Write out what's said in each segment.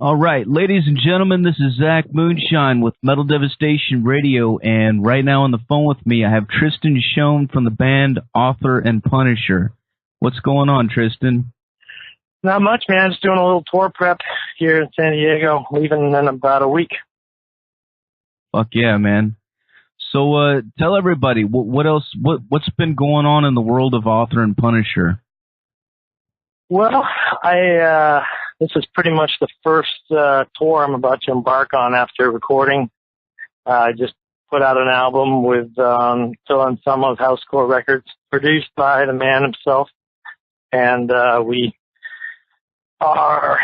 All right, ladies and gentlemen, this is Zach Moonshine with Metal Devastation Radio, and right now on the phone with me, I have Tristan Shone from the band Author and Punisher. What's going on, Tristan? Not much, man. Just doing a little tour prep here in San Diego, leaving in about a week. Fuck yeah, man. So, tell everybody, what's been going on in the world of Author and Punisher? Well, this is pretty much the first tour I'm about to embark on after recording. I just put out an album with Phil Anselmo's Housecore Records, produced by the man himself. And we are,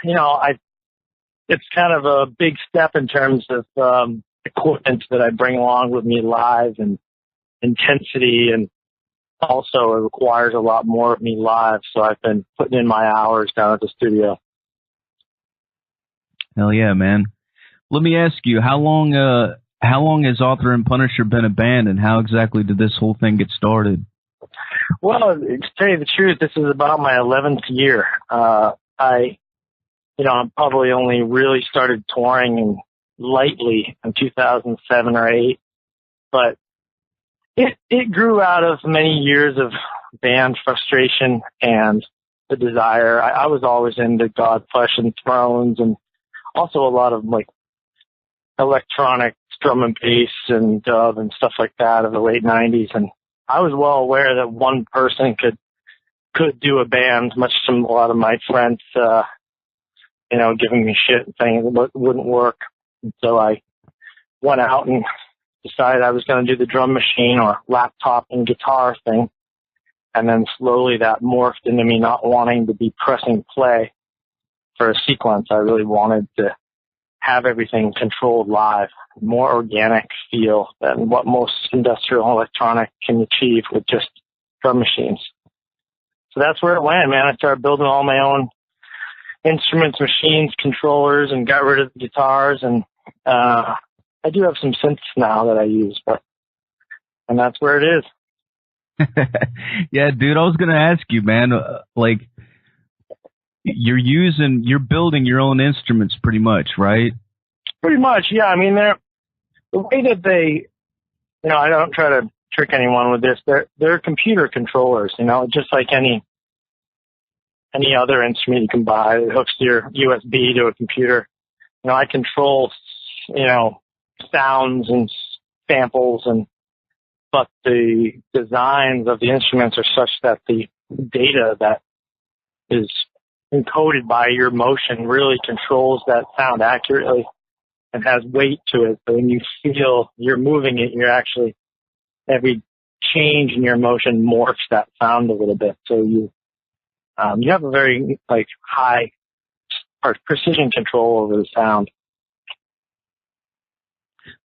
it's kind of a big step in terms of equipment that I bring along with me live and intensity, and also it requires a lot more of me live. So I've been putting in my hours down at the studio. Hell yeah, man. Let me ask you, how long has Author and Punisher been a band, and how exactly did this whole thing get started? Well, to tell you the truth, this is about my 11th year. I probably only really started touring lightly in 2007 or 8, but it grew out of many years of band frustration and the desire. I was always into God, Flesh, and Thrones, and also a lot of like electronic drum and bass and dub and stuff like that of the late 90s. And I was well aware that one person could do a band, much to a lot of my friends, giving me shit and saying it wouldn't work. And so I went out and decided I was going to do the drum machine or laptop and guitar thing. And then slowly that morphed into me not wanting to be pressing play for a sequence. I really wanted to have everything controlled live, more organic feel than what most industrial electronic can achieve with just drum machines. So that's where it went, man. I started building all my own instruments, machines, controllers, and got rid of the guitars. And I do have some synths now that I use, and that's where it is. Yeah, dude, I was going to ask you, man, you're building your own instruments pretty much, right? Pretty much, yeah. I mean, the way that they, I don't try to trick anyone with this. They're computer controllers, just like any other instrument you can buy. It hooks your USB to a computer. I control, sounds and samples, but the designs of the instruments are such that the data that is encoded by your motion really controls that sound accurately and has weight to it. So when you feel you're moving it, you're actually, every change in your motion morphs that sound a little bit. So you have a very high precision control over the sound.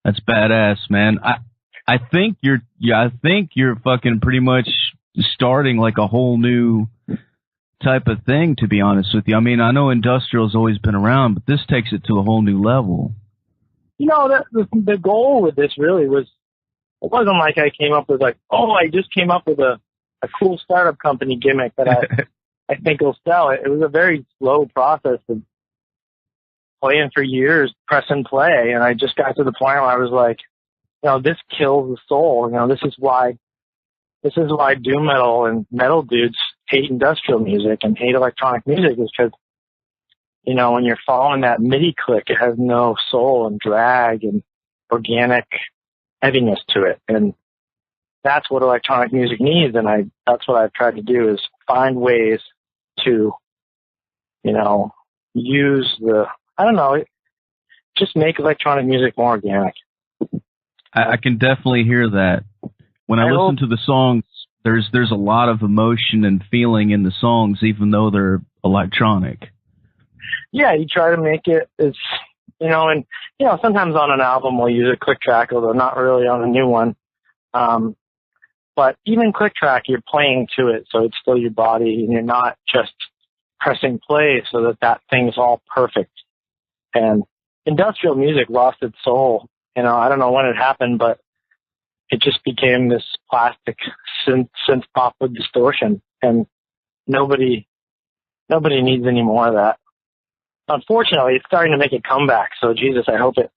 That's badass, man. I think you're fucking pretty much starting like a whole new type of thing, to be honest with you. I mean, I know industrial's always been around, but this takes it to a whole new level. The goal with this really was, it wasn't like I came up with I just came up with a cool startup company gimmick that I think will sell. It was a very slow process of playing for years, press and play. And I just got to the point where I was like, this kills the soul. This is why doom metal and metal dudes hate industrial music and hate electronic music, is because, when you're following that MIDI click, it has no soul and drag and organic heaviness to it. And that's what electronic music needs. And that's what I've tried to do, is find ways to, use just make electronic music more organic. I can definitely hear that. When I listen to the songs, there's a lot of emotion and feeling in the songs, even though they're electronic. Yeah, you try to make it as, sometimes on an album we'll use a click track, although not really on a new one. But even click track, you're playing to it, so it's still your body, and you're not just pressing play so that thing's all perfect. And industrial music lost its soul. I don't know when it happened, but it just became this plastic synth pop with distortion, and nobody needs any more of that. unfortunately, it's starting to make a comeback. So, Jesus, I hope it's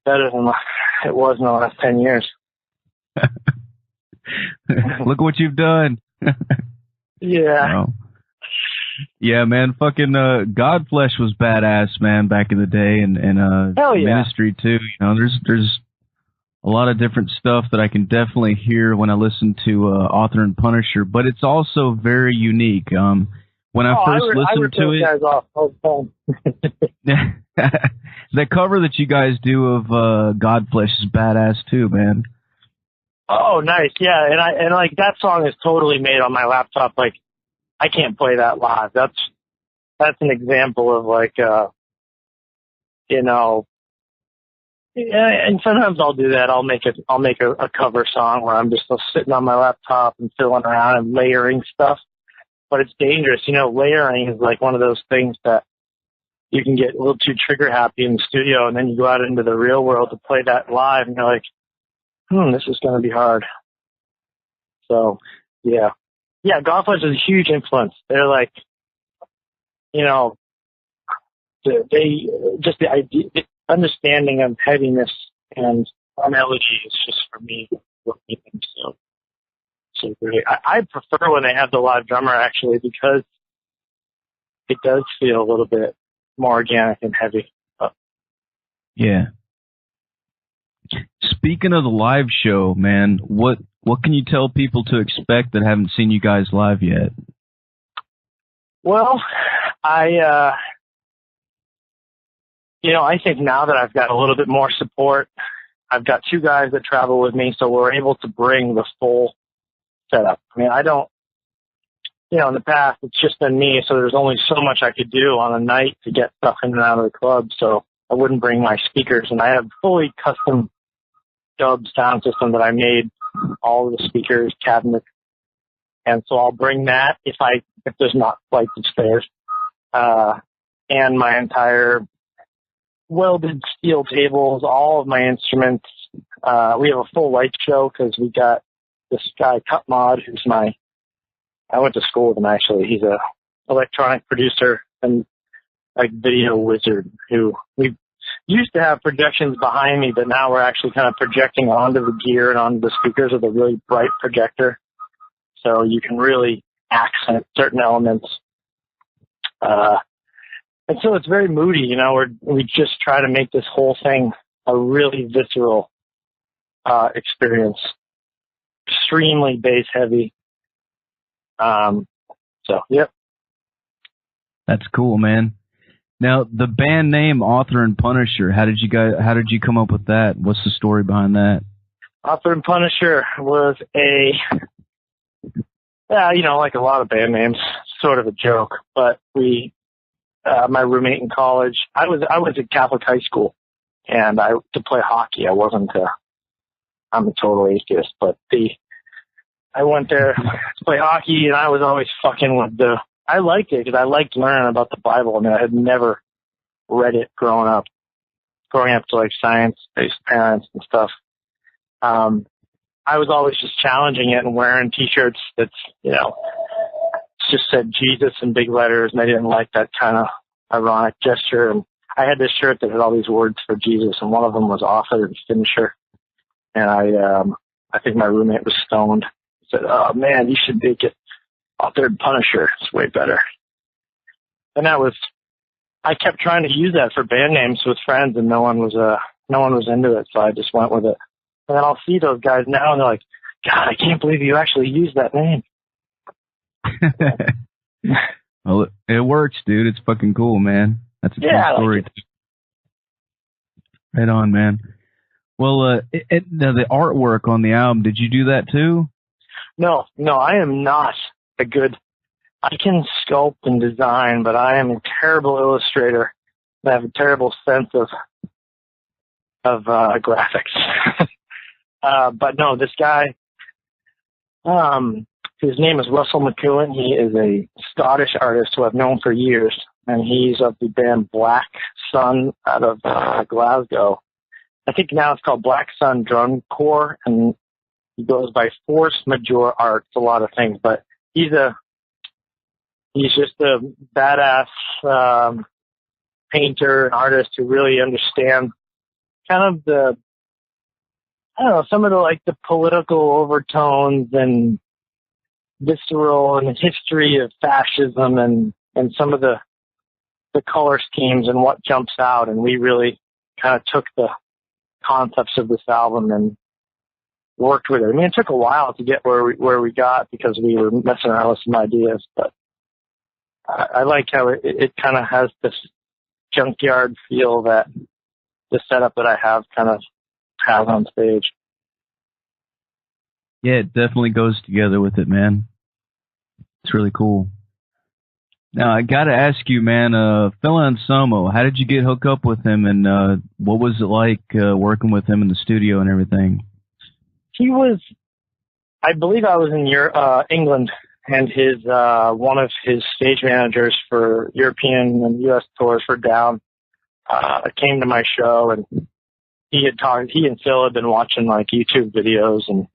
better than it was in the last 10 years. Look what you've done. Yeah. No. Yeah, man, fucking Godflesh was badass, man, back in the day, and Hell yeah. Ministry too. You know, there's a lot of different stuff that I can definitely hear when I listen to Author and Punisher, but it's also very unique. When I first listened to it, guys off all the time. the cover that you guys do of Godflesh is badass too, man. Oh, nice, yeah, and like that song is totally made on my laptop. Like, I can't play that live. That's an example of like, you know. Yeah, and sometimes I'll do that. I'll make a cover song where I'm just sitting on my laptop and fiddling around and layering stuff. But it's dangerous, you know. Layering is like one of those things that you can get a little too trigger happy in the studio, and then you go out into the real world to play that live, and you're like, this is going to be hard. So, yeah, Godflesh is a huge influence. They're like, you know, they just the idea. Understanding of heaviness and melody is just, for me, what makes them so great. I prefer when they have the live drummer, actually, because it does feel a little bit more organic and heavy. Yeah. Speaking of the live show, man, what can you tell people to expect that haven't seen you guys live yet? Well, I think now that I've got a little bit more support, I've got 2 guys that travel with me, so we're able to bring the full setup. I mean, I don't, in the past, it's just been me, so there's only so much I could do on a night to get stuff in and out of the club, so I wouldn't bring my speakers, and I have fully custom dub sound system that I made, all of the speakers, cabinets, and so I'll bring that if there's not flights of stairs, and my entire welded steel tables, all of my instruments. We have a full light show because we got this guy, Cut Mod, I went to school with him, actually. He's a electronic producer and like video wizard who we used to have projections behind me, but now we're actually kind of projecting onto the gear and onto the speakers with a really bright projector. So you can really accent certain elements. And so it's very moody, we just try to make this whole thing a really visceral experience. Extremely bass heavy. Yep. That's cool, man. Now, the band name Author and Punisher, how did you come up with that? What's the story behind that? Author and Punisher was like a lot of band names, sort of a joke, but my roommate in college, I was at Catholic high school, and to play hockey. I'm a total atheist, but I went there to play hockey, and I was always fucking with I liked it because I liked learning about the Bible. I mean, I had never read it growing up to like science-based parents and stuff. I was always just challenging it and wearing t-shirts that's, just said Jesus in big letters, and I didn't like that kind of ironic gesture. And I had this shirt that had all these words for Jesus, and one of them was Author and Finisher. And I think my roommate was stoned. He said, "Oh man, you should make it Author and Punisher. It's way better." And I kept trying to use that for band names with friends, and no one was into it, so I just went with it. And then I'll see those guys now, and they're like, "God, I can't believe you actually used that name." Well, it works, dude. It's fucking cool, man. That's a cool story. Like right on, man. Well, the artwork on the album, did you do that too? No, I am not I can sculpt and design, but I am a terrible illustrator. I have a terrible sense of graphics. But no, this guy, his name is Russell McEwen. He is a Scottish artist who I've known for years, and he's of the band Black Sun out of Glasgow. I think now it's called Black Sun Drum Corps, and he goes by Force Majeure Arts, a lot of things, but he's he's just a badass painter and artist who really understands kind of some of the political overtones and visceral and the history of fascism and some of the color schemes and what jumps out. And we really kind of took the concepts of this album and worked with it. I mean, it took a while to get where we got because we were messing around with some ideas, but I like how it kind of has this junkyard feel that the setup that I have kind of has on stage. Yeah, it definitely goes together with it, man. It's really cool. Now, I got to ask you, man, Phil Anselmo, how did you get hooked up with him, and what was it like working with him in the studio and everything? He was, I believe I was in England, and one of his stage managers for European and U.S. tours for Down came to my show, and he and Phil had been watching like YouTube videos and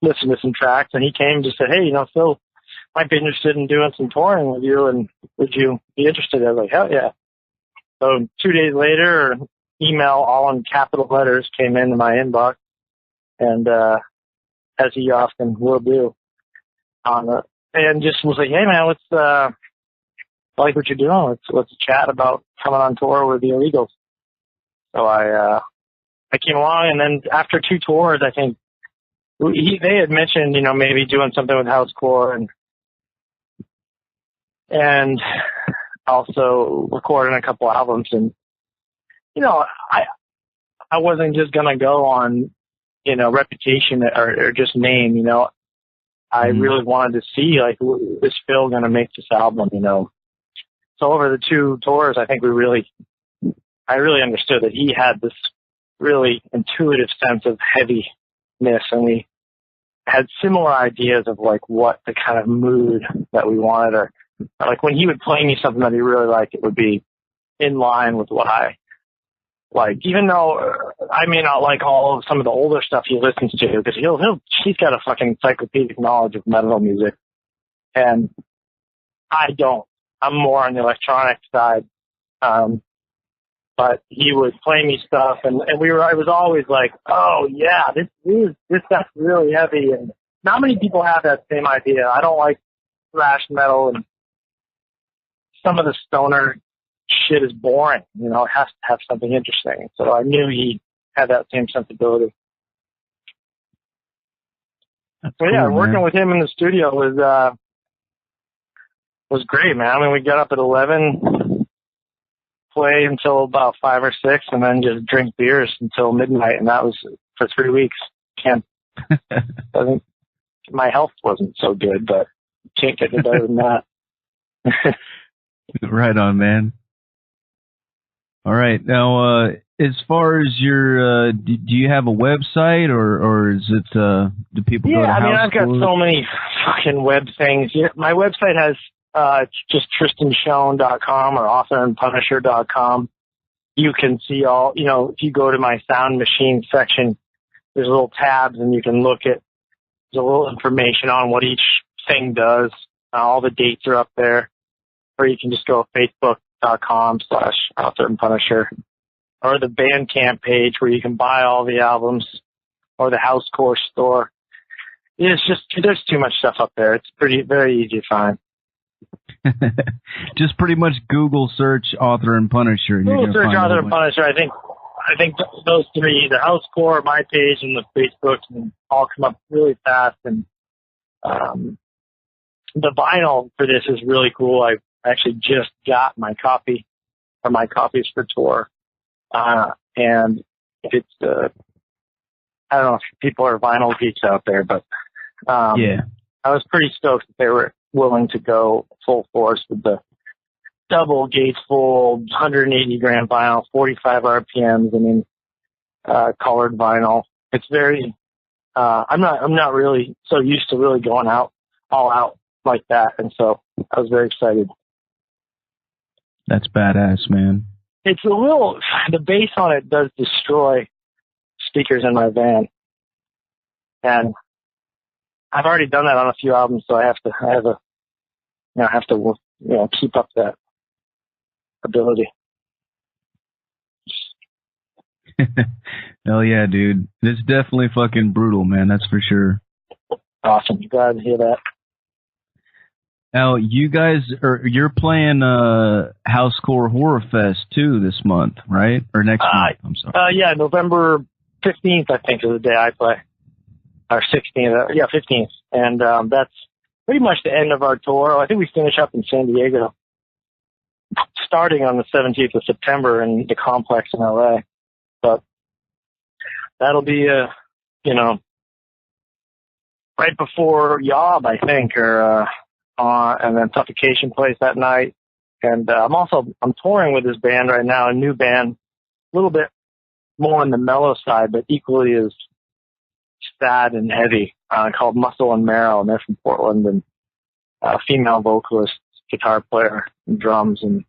listened to some tracks, and he came and just said, hey, Phil might be interested in doing some touring with you, and would you be interested? I was like, hell yeah. So 2 days later, an email all in capital letters came into my inbox, and as he often will do, and just was like, hey man, let's I like what you're doing. Let's chat about coming on tour with the Illegals. So I came along, and then after 2 tours, I think they had mentioned, maybe doing something with Housecore and also recording a couple albums. And, I wasn't just going to go on, reputation or just name, I really wanted to see, like, is Phil going to make this album, So over the 2 tours, I think I really understood that he had this really intuitive sense of heaviness, and we had similar ideas of like what the kind of mood that we wanted, or like when he would play me something that he really liked, it would be in line with what I like, even though I may not like all of some of the older stuff he listens to, because he's got a fucking encyclopedic knowledge of metal music, and I don't. I'm more on the electronic side. But he would play me stuff, and I was always like, oh yeah, this stuff's really heavy, and not many people have that same idea. I don't like thrash metal, and some of the stoner shit is boring. It has to have something interesting. So I knew he had that same sensibility. That's so cool, yeah, man. Working with him in the studio was great, man. I mean, we got up at 11, play until about 5 or 6, and then just drink beers until midnight, and that was for 3 weeks. I think my health wasn't so good, but can't get any better than that. Right on, man. All right. Now, as far as your, do you have a website, or is it, do people go to Yeah, I mean, Housecore? I've got so many fucking web things. Yeah, my website has just tristanshone.com or authorandpunisher.com. You can see all, if you go to my sound machine section, there's little tabs, and you can look at, there's a little information on what each thing does. All the dates are up there. Or you can just go to facebook.com/authorandpunisher, or the Bandcamp page where you can buy all the albums, or the Housecore store. It's just, there's too much stuff up there. It's very easy to find. Just pretty much Google search Author and Punisher. And Google search Author and Punisher. I think those 3, the Housecore, my page, and the Facebook, and all come up really fast. And the vinyl for this is really cool. I actually just got my copy, or my copies for tour. And it's, I don't know if people are vinyl geeks out there, but yeah, I was pretty stoked that they were willing to go full force with the double gatefold, 180 gram vinyl, 45 RPMs. I mean, colored vinyl. It's very, I'm not really so used to really going all out like that. And so I was very excited. That's badass, man. It's the bass on it does destroy speakers in my van. And I've already done that on a few albums, so I have a have to, keep up that ability. Hell yeah, dude. It's definitely fucking brutal, man. That's for sure. Awesome. Glad to hear that. Now, you're playing Housecore Horror Fest too this month, right? Or next month, I'm sorry. Yeah, November 15th, I think, is the day I play. Or 16th, 15th. And that's pretty much the end of our tour. I think we finish up in San Diego, starting on the 17th of September in the complex in LA. But that'll be, right before Yob, I think, or and then Suffocation plays that night. And I'm touring with this band right now, a new band, a little bit more on the mellow side, but equally as sad and heavy, called Muscle and Marrow, and they're from Portland, and female vocalist, guitar player, and drums, and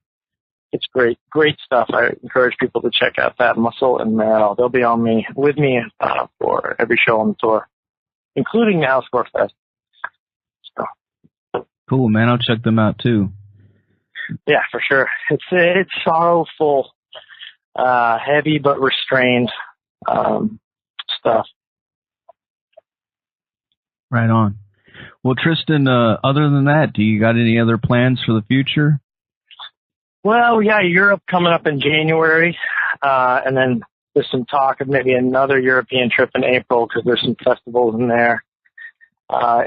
it's great stuff. I encourage people to check out that Muscle and Marrow. They'll be with me for every show on the tour, including the Housecore Fest. So. Cool, man. I'll check them out too. Yeah, for sure. It's sorrowful, heavy but restrained stuff. Right on. Well, Tristan, other than that, do you got any other plans for the future? Well, we got Europe coming up in January, and then there's some talk of maybe another European trip in April because there's some festivals in there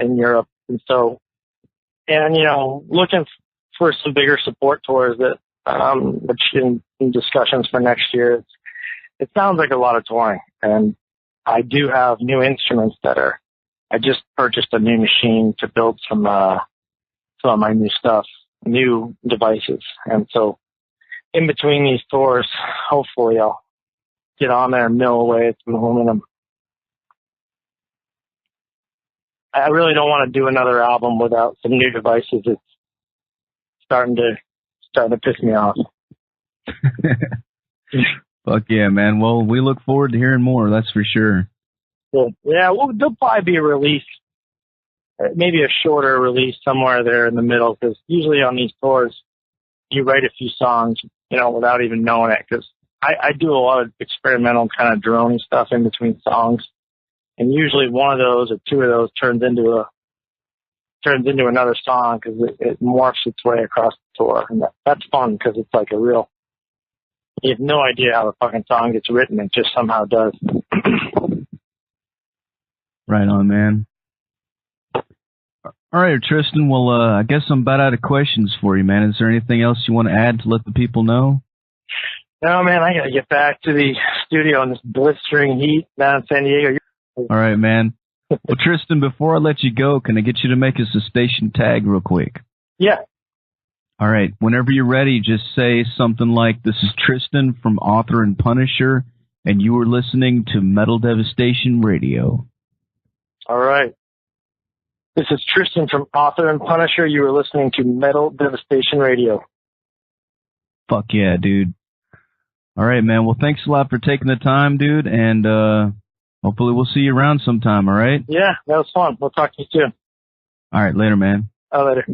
in Europe. And so, looking for some bigger support tours that, which in discussions for next year. It sounds like a lot of touring, and I do have new instruments I just purchased a new machine to build some of my new stuff, new devices. And so in between these tours, hopefully I'll get on there and mill away at some aluminum. I really don't want to do another album without some new devices. It's starting to piss me off. Fuck yeah, man. Well, we look forward to hearing more. That's for sure. Cool. Yeah, well, there'll probably be a release, maybe a shorter release somewhere there in the middle, because usually on these tours, you write a few songs, without even knowing it, because I do a lot of experimental kind of drone stuff in between songs, and usually one of those or two of those turns into another song because it morphs its way across the tour, and that's fun because it's like you have no idea how the fucking song gets written, it just somehow does. Right on, man. All right, Tristan. Well, I guess I'm about out of questions for you, man. Is there anything else you want to add to let the people know? No, man. I gotta get back to the studio in this blistering heat down in San Diego. All right, man. Well, Tristan, before I let you go, can I get you to make us a station tag real quick? Yeah. All right. Whenever you're ready, just say something like, "This is Tristan from Author and Punisher, and you are listening to Metal Devastation Radio." All right. This is Tristan from Author and Punisher. You are listening to Metal Devastation Radio. Fuck yeah, dude. All right, man. Well, thanks a lot for taking the time, dude, and hopefully we'll see you around sometime, all right? Yeah, that was fun. We'll talk to you soon. All right, later, man. Later.